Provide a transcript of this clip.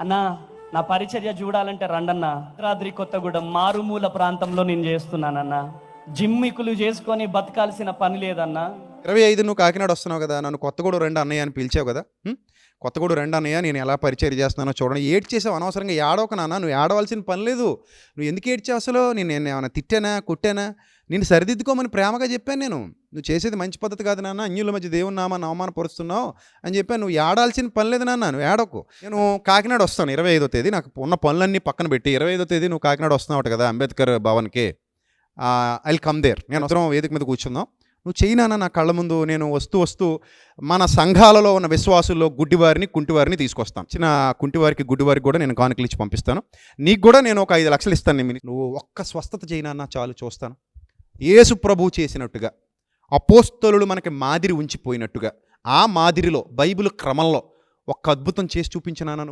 అన్నా నా పరిచర్య చూడాలంటే రండన్నా. భద్రాద్రి కొత్తగూడెం మారుమూల ప్రాంతంలో నేను చేస్తున్నానన్నా. జిమ్మికులు చేసుకొని బతకాల్సిన పని లేదన్నా. 25 నువ్వు కాకినాడ వస్తున్నావు కదా, నన్ను కొత్తగూడు రండి అన్నయ్య అని పిలిచావు కదా. కొత్తగూడు రండి అన్నయ్య, నేను ఎలా పరిచయం చేస్తున్నానో చూడండి. ఏడ్ చేసావు అనవసరంగా. ఏడవక నాన్న, నువ్వు ఏడవలసిన పని లేదు. నువ్వు ఎందుకు ఏడ్చావు అసలు? నేను ఏమైనా తిట్టానా, కొట్టానా? నేను సరిదిద్దుకోమని ప్రేమగా చెప్పాను. నువ్వు చేసేది మంచి పద్ధతి కాదు నాన్న, అన్యుల మధ్య దేవుని నామాన్ని అవమానపరుస్తున్నావు అని చెప్పాను. నువ్వు ఏడాల్సిన పని లేదు నాన్న, నువ్వు ఏడవకు. నేను కాకినాడ వస్తాను 25వ తేదీ. నాకు ఉన్న పనులన్నీ పక్కన పెట్టి 25వ తేదీ నువ్వు కాకినాడ వస్తున్నావు కదా అంబేద్కర్ భవన్కి. I will come there. నేను అవసరం వేదిక మీద కూర్చుందాం. నువ్వు చెయ్యి నాన్న నా కళ్ళ ముందు. నేను వస్తూ మన సంఘాలలో ఉన్న విశ్వాసుల్లో గుడ్డివారిని కుంటివారిని తీసుకొస్తాను. చిన్న కుంటివారికి గుడ్డివారికి కూడా నేను కానుకలు ఇచ్చి పంపిస్తాను. నీకు కూడా నేను ఒక 5 లక్షలు ఇస్తాను. నువ్వు ఒక్క స్వస్థత చేయి నాన్న చాలు, చూస్తాను. యేసు ప్రభువు చేసినట్టుగా, అపోస్తలులు మనకి మాదిరి ఉంచిపోయినట్టుగా, ఆ మాదిరిలో బైబిల్ క్రమంలో ఒక్క అద్భుతం చేసి చూపించినాను.